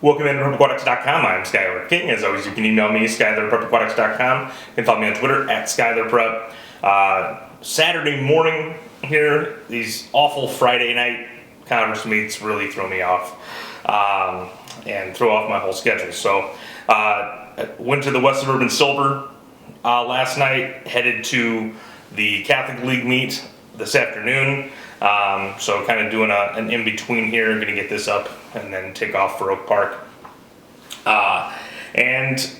Welcome into PrepAquatics.com. I'm Skylar King. As always, you can email me, Skylar@PrepAquatics.com. You can follow me on Twitter @SkylarPrep. Saturday morning here, these awful Friday night conference meets really throw me off and throw off my whole schedule. So went to the West Suburban Silver last night, headed to the Catholic League meet this afternoon. So kind of doing an in-between here, going to get this up and then take off for Oak Park. And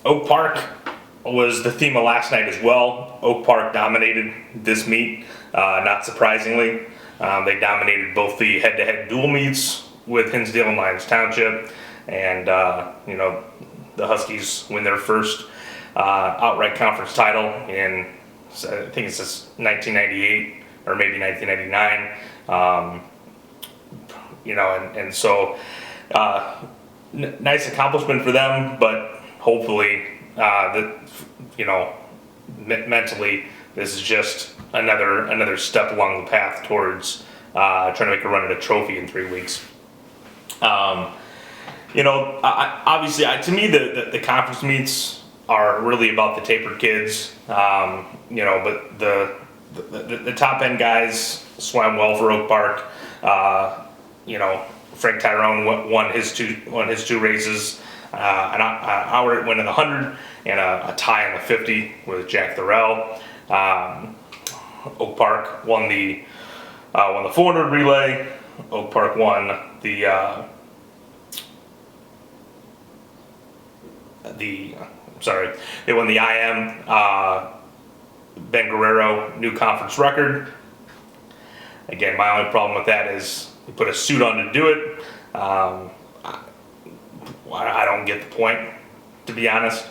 Oak Park was the theme of last night as well. Oak Park dominated this meet, not surprisingly. They dominated both the head-to-head dual meets with Hinsdale and Lyons Township, and the Huskies win their first outright conference title in, I think it's just 1998 or maybe 1999. And so nice accomplishment for them, but hopefully mentally this is just another step along the path towards trying to make a run at a trophy in 3 weeks. Obviously, to me, the conference meets are really about the tapered kids, but the top end guys swam well for Oak Park. Frank Tyrone won his two races, an outright win in the 100 and a tie in the 50 with Jack Thorell. Oak Park won the 400 relay. Oak Park won they won the IM. Ben Guerrero, new conference record. Again, my only problem with that is he put a suit on to do it. I don't get the point, to be honest.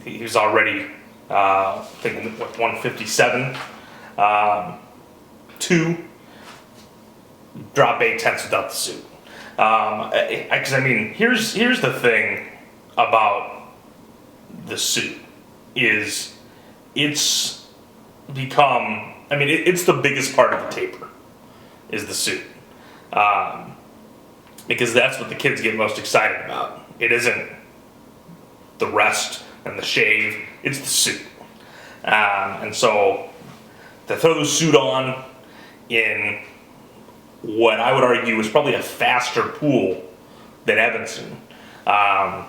He was already, I think, 157. 2, drop 8/10 without the suit. Here's the thing about the suit is it's become, it's the biggest part of the taper is the suit, because that's what the kids get most excited about. It isn't the rest and the shave, it's the suit. And so to throw the suit on in what I would argue is probably a faster pool than Evanston, I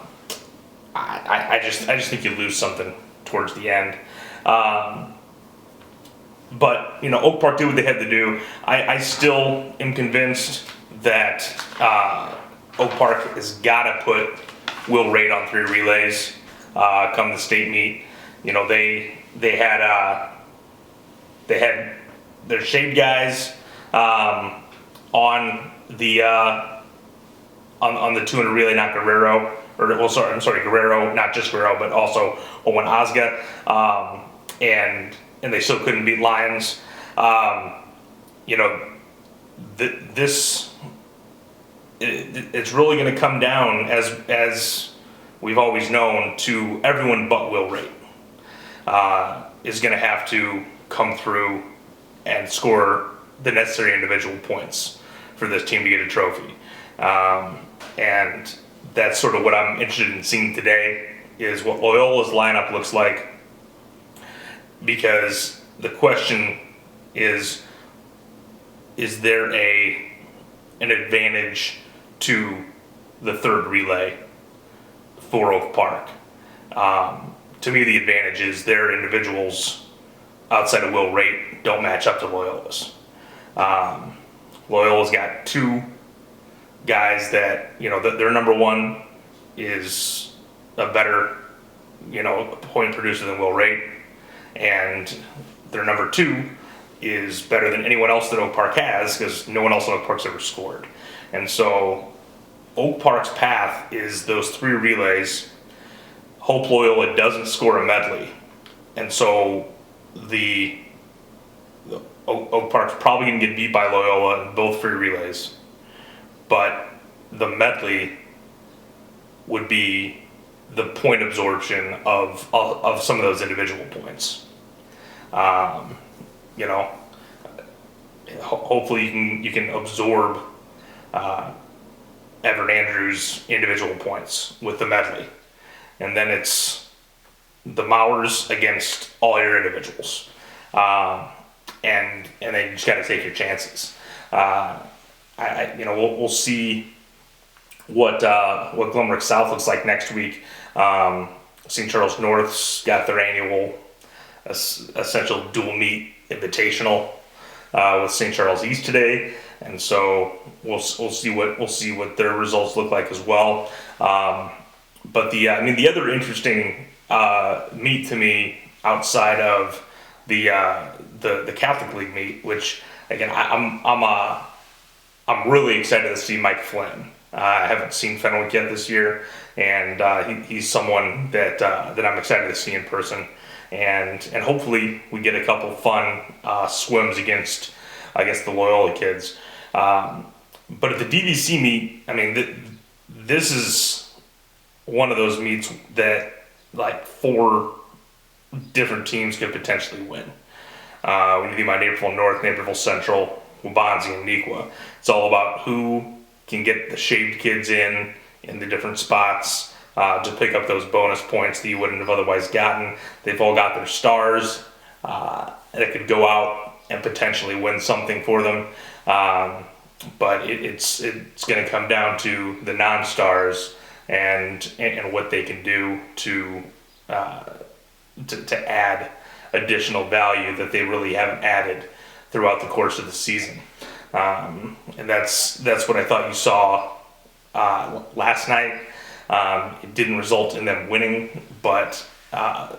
just think you lose something towards the end. But Oak Park did what they had to do. I still am convinced that Oak Park has got to put Will Rade on 3 relays come the state meet. They had their shade guys on the 200 relay, not Guerrero. Guerrero, not just Guerrero, but also Owen Osga, and they still couldn't beat Lyons. It's really going to come down, as we've always known, to everyone but Will Rade is going to have to come through and score the necessary individual points for this team to get a trophy. And that's sort of what I'm interested in seeing today, is what Loyola's lineup looks like, because the question is there an advantage to the third relay for Oak Park? To me, the advantage is their individuals outside of Will Rate don't match up to Loyola's. Loyola's got 2 guys that, their number 1 is a better, point producer than Will Rate, and their number 2 is better than anyone else that Oak Park has, because no one else in Oak Park's ever scored. And so Oak Park's path is those 3 relays. Hope Loyola doesn't score a medley, and so the Oak Park's probably going to get beat by Loyola in both 3 relays, but the medley would be the point absorption of some of those individual points. Hopefully you can absorb Everett Andrews individual points with the medley. And then it's the Mowers against all your individuals. And then you just got to take your chances. We'll see what Glenbrook South looks like next week. St. Charles North's got their annual essential dual meet invitational with St. Charles East today, and so we'll see what their results look like as well. But the other interesting meet to me outside of the Catholic League meet, which again I'm really excited to see Mike Flynn. I haven't seen Fenwick yet this year, and he's someone that I'm excited to see in person, and hopefully we get a couple fun swims against the Loyola kids. But at the DVC meet, I mean, this is one of those meets that like 4 different teams could potentially win. When you think about Naperville North, Naperville Central, Waubonsie, and Nequa, it's all about who can get the shaved kids in the different spots to pick up those bonus points that you wouldn't have otherwise gotten. They've all got their stars that could go out and potentially win something for them. But it's going to come down to the non-stars and what they can do to add additional value that they really haven't added throughout the course of the season. And that's what I thought you saw last night. It didn't result in them winning, but to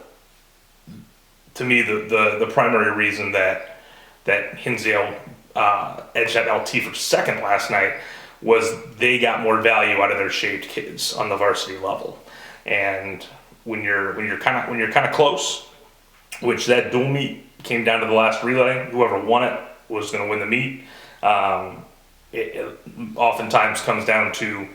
me, the primary reason that Hinsdale edged out LT for second last night was they got more value out of their shaved kids on the varsity level. And when you're kind of close, which that dual meet came down to the last relay, whoever won it was going to win the meet. It oftentimes comes down to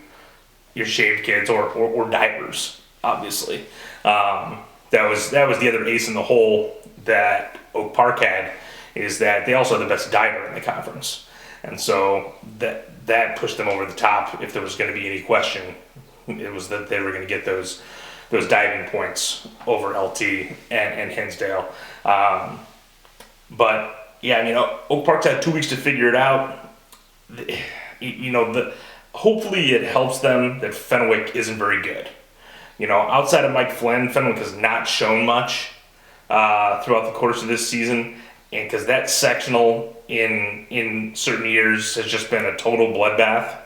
your shaved kids or divers, obviously. That was the other ace in the hole that Oak Park had, is that they also had the best diver in the conference. And so that pushed them over the top. If there was going to be any question, it was that they were going to get those diving points over LT and Hinsdale. But yeah, I mean, Oak Park's had 2 weeks to figure it out. Hopefully it helps them that Fenwick isn't very good. Outside of Mike Flynn, Fenwick has not shown much throughout the course of this season, and because that sectional in certain years has just been a total bloodbath,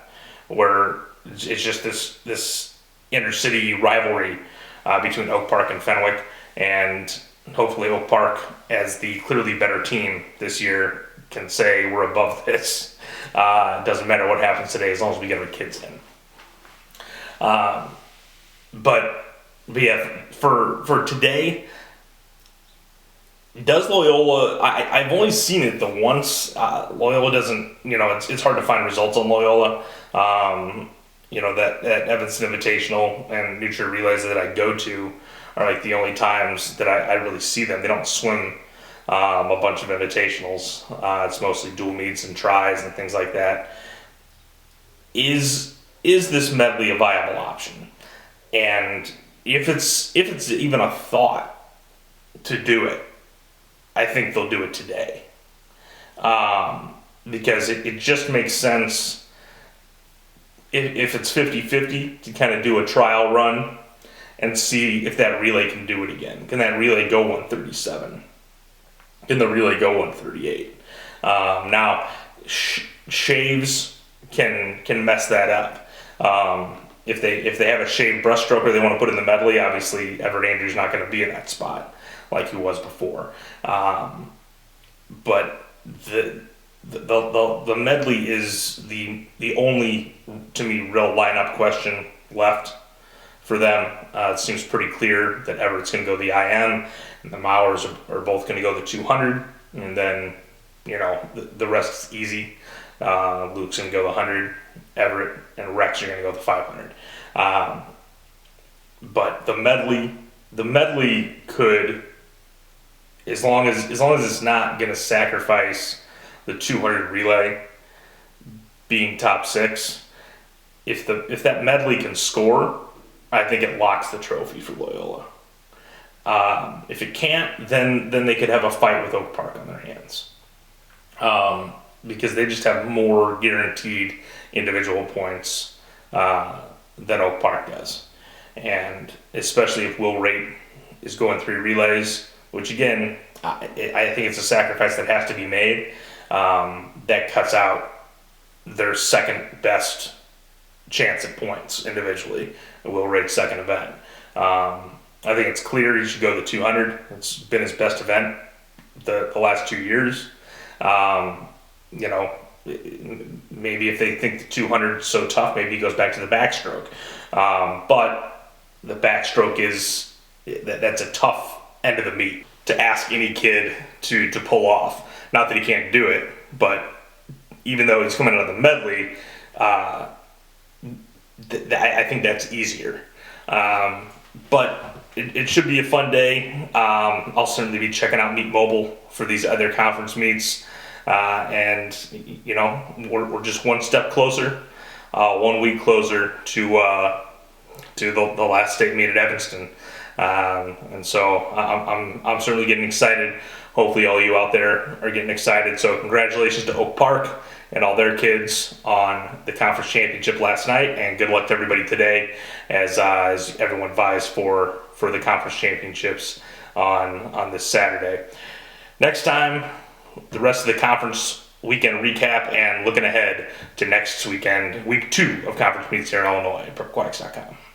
where it's just this inter-city rivalry between Oak Park and Fenwick, and hopefully Oak Park, as the clearly better team this year, can say we're above this. It doesn't matter what happens today as long as we get our kids in. But yeah, for today, does Loyola, I've only seen it the once. Loyola doesn't, it's hard to find results on Loyola. That Evanston Invitational and Nutrient Relays that I go to are like the only times that I really see them. They don't swim a bunch of invitationals. It's mostly dual meets and tries and things like that. Is this medley a viable option? And if it's even a thought to do it, I think they'll do it today. Because it just makes sense if it's 50-50 to kind of do a trial run and see if that relay can do it again. Can that relay go 137? Can the relay go 138? Now, shaves can mess that up. If they have a shaved breaststroker they want to put in the medley, obviously Everett Andrews not going to be in that spot like he was before. But the medley is the only, to me, real lineup question left for them. It seems pretty clear that Everett's going to go the IM, and the Mowers are both going to go the 200, and then the rest is easy. Luke's going to go the 100. Everett and Rex are going to go the 500. But the medley could, as long as it's not going to sacrifice the 200 relay being top 6, if that medley can score, I think it locks the trophy for Loyola. If it can't, then they could have a fight with Oak Park on their hands, because they just have more guaranteed individual points than Oak Park does, and especially if Will Rate is going 3 relays, which again I think it's a sacrifice that has to be made. That cuts out their second best chance at points individually. Will Rate's second event. I think it's clear he should go the 200. It's been his best event the last 2 years. You know, maybe if they think the 200 is so tough, maybe he goes back to the backstroke. But the backstroke that's a tough end of the meet to ask any kid to pull off. Not that he can't do it, but even though he's coming out of the medley, I think that's easier. But it should be a fun day. I'll certainly be checking out Meet Mobile for these other conference meets. And, you know, we're just one step closer, 1 week closer to the last state meet at Evanston. And so I'm certainly getting excited. Hopefully all you out there are getting excited. So congratulations to Oak Park and all their kids on the conference championship last night, and good luck to everybody today as everyone vies for the conference championships on this Saturday. Next time, the rest of the conference weekend recap and looking ahead to next weekend, week 2 of conference meets here in Illinois at PrepAquatics.com.